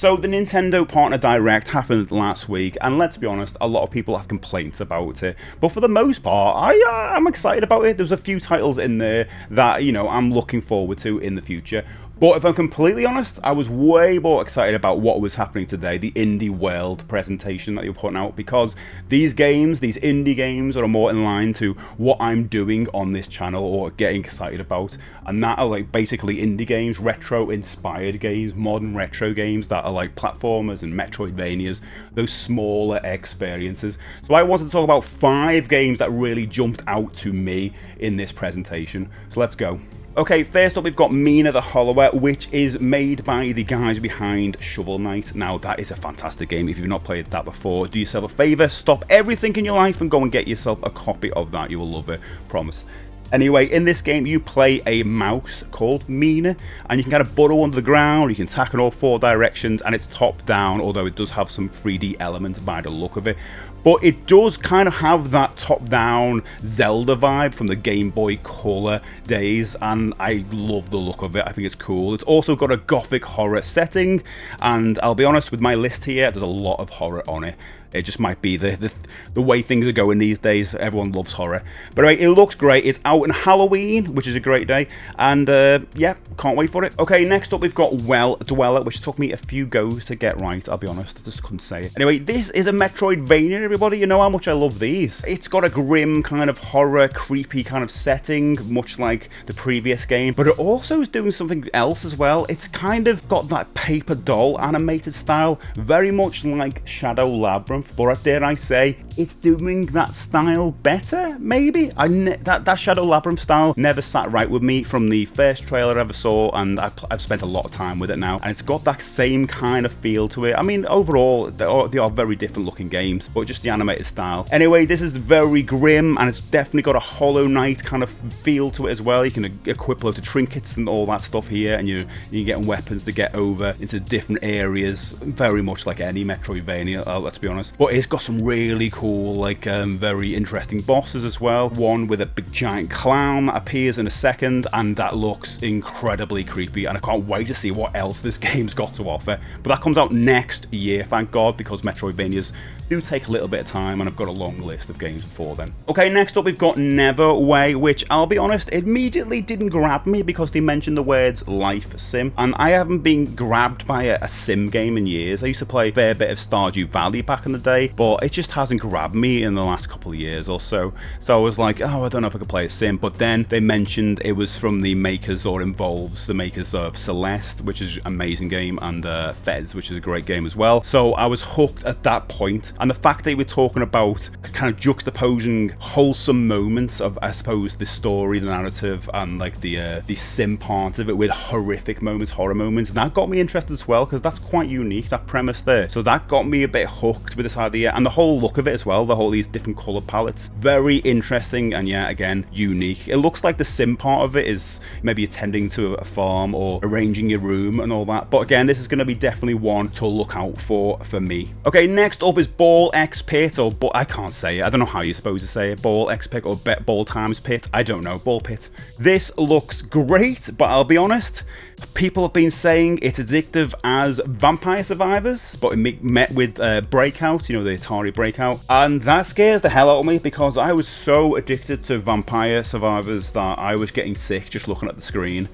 So the Nintendo Partner Direct happened last week, and let's be honest, a lot of people have complaints about it. But for the most part, I'm excited about it. There's a few titles in there that, you know, I'm looking forward to in the future. But if I'm completely honest, I was way more excited about what was happening today, the Indie World presentation that you're putting out, because these games, these indie games, are more in line to what I'm doing on this channel or getting excited about. And that are like basically indie games, retro-inspired games, modern retro games that are like platformers and Metroidvanias, those smaller experiences. So I wanted to talk about 5 games that really jumped out to me in this presentation. So let's go. Okay, first up we've got Mina the Hollower, which is made by the guys behind Shovel Knight. Now, that is a fantastic game. If you've not played that before, do yourself a favour, stop everything in your life and go and get yourself a copy of that. You will love it, promise. Anyway, in this game, you play a mouse called Mina, and you can kind of burrow under the ground, you can attack in all 4 directions, and it's top-down, although it does have some 3D elements by the look of it. But it does kind of have that top-down Zelda vibe from the Game Boy Color days, and I love the look of it. I think it's cool. It's also got a gothic horror setting, and I'll be honest with my list here, there's a lot of horror on it. It just might be the way things are going these days. Everyone loves horror. But anyway, it looks great. It's out on Halloween, which is a great day. And yeah, can't wait for it. Okay, next up we've got Well Dweller, which took me a few goes to get right, I'll be honest. I just couldn't say it. Anyway, this is a Metroidvania, everybody. You know how much I love these. It's got a grim kind of horror, creepy kind of setting, much like the previous game. But it also is doing something else as well. It's kind of got that paper doll animated style, very much like Shadow Labyrinth. But dare I say, it's doing that style better, maybe? That Shadow Labyrinth style never sat right with me from the first trailer I ever saw, and I've spent a lot of time with it now, and it's got that same kind of feel to it. I mean, overall, they are very different looking games, but just the animated style. Anyway, this is very grim, and it's definitely got a Hollow Knight kind of feel to it as well. You can equip loads of trinkets and all that stuff here, and you're getting weapons to get over into different areas, very much like any Metroidvania, let's be honest. But it's got some really cool, like, very interesting bosses as well. One with a big giant clown that appears in a second, and that looks incredibly creepy, and I can't wait to see what else this game's got to offer. But that comes out next year, thank God, because Metroidvanias do take a little bit of time, and I've got a long list of games before then. Okay, next up we've got Neverway, which, I'll be honest, immediately didn't grab me because they mentioned the words life sim, and I haven't been grabbed by a sim game in years. I used to play a fair bit of Stardew Valley back in the day, but it just hasn't grabbed me in the last couple of years or so. So I was like, oh, I don't know if I could play a sim, but then they mentioned it was from the makers, or involves the makers of Celeste, which is an amazing game, and Fez, which is a great game as well. So I was hooked at that point. And the fact they were talking about kind of juxtaposing wholesome moments of, I suppose, the story, the narrative, and like the sim part of it with horrific moments, horror moments, that got me interested as well, because that's quite unique, that premise there. So that got me a bit hooked with this idea, and the whole look of it as well, these different color palettes, very interesting, and yeah, again, unique. It looks like the sim part of it is maybe attending to a farm or arranging your room and all that, but again, this is going to be definitely one to look out for me. Okay, next up is Ball X Pit, or I can't say it. I don't know how you're supposed to say it. Ball X Pit or Ball Times Pit. I don't know. Ball Pit. This looks great, but I'll be honest, people have been saying it's addictive as Vampire Survivors, but it met with Breakout, you know, the Atari Breakout, and that scares the hell out of me because I was so addicted to Vampire Survivors that I was getting sick just looking at the screen.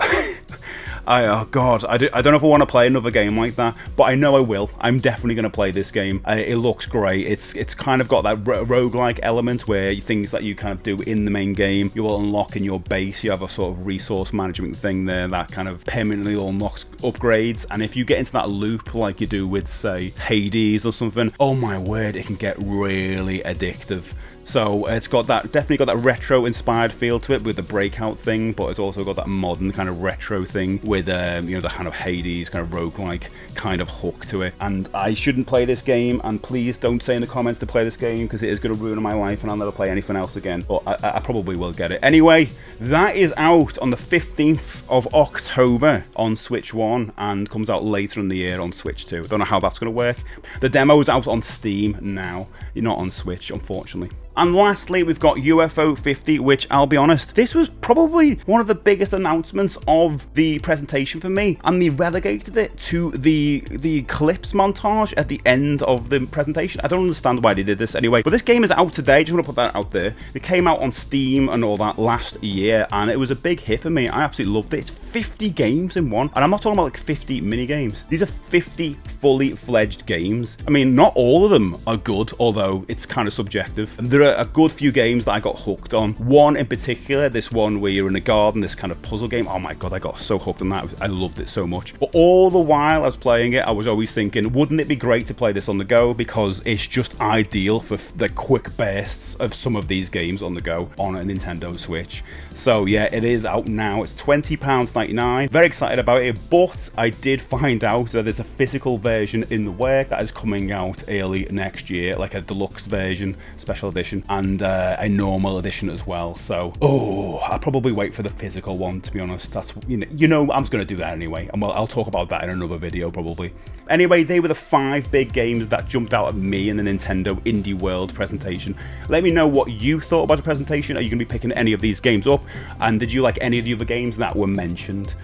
Oh god, I don't know if I want to play another game like that, but I know I will. I'm definitely going to play this game. It looks great. It's kind of got that roguelike element where things that you kind of do in the main game, you will unlock in your base. You have a sort of resource management thing there that kind of permanently unlocks upgrades, and if you get into that loop like you do with, say, Hades or something, oh my word, it can get really addictive. So it's got that, definitely got that retro inspired feel to it with the Breakout thing, but it's also got that modern kind of retro thing with you know, the kind of Hades kind of roguelike kind of hook to it. And I shouldn't play this game, and please don't say in the comments to play this game because it is going to ruin my life and I'll never play anything else again, but I probably will get it. Anyway, that is out on the 15th of October on Switch 1 and comes out later in the year on Switch 2. Don't know how that's going to work. The demo is out on Steam now, not on Switch, unfortunately. And lastly, we've got UFO 50, which I'll be honest, this was probably one of the biggest announcements of the presentation for me, and they relegated it to the clips montage at the end of the presentation. I don't understand why they did this anyway, but this game is out today. Just want to put that out there. It came out on Steam and all that last year, and it was a big hit for me. I absolutely loved it. It's 50 games in one, and I'm not talking about like 50 mini games. These are 50 fully fledged games. I mean, not all of them are good, although it's kind of subjective. There are a good few games that I got hooked on. One in particular, this one where you're in a garden, this kind of puzzle game. Oh my god, I got so hooked on that. I loved it so much. But all the while I was playing it, I was always thinking, wouldn't it be great to play this on the go, because it's just ideal for the quick bursts of some of these games on the go on a Nintendo Switch. So yeah, it is out now. It's £20.99. Very excited about it, but I did find out that there's a physical version in the work that is coming out early next year, like a deluxe version, special edition, and a normal edition as well. So I'll probably wait for the physical one, to be honest. That's you know I'm just gonna do that anyway, and I'll talk about that in another video probably. Anyway, they were the 5 big games that jumped out at me in the Nintendo Indie World presentation. Let me know what you thought about the presentation. Are you gonna be picking any of these games up? And did you like any of the other games that were mentioned?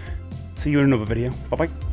See you in another video. Bye bye.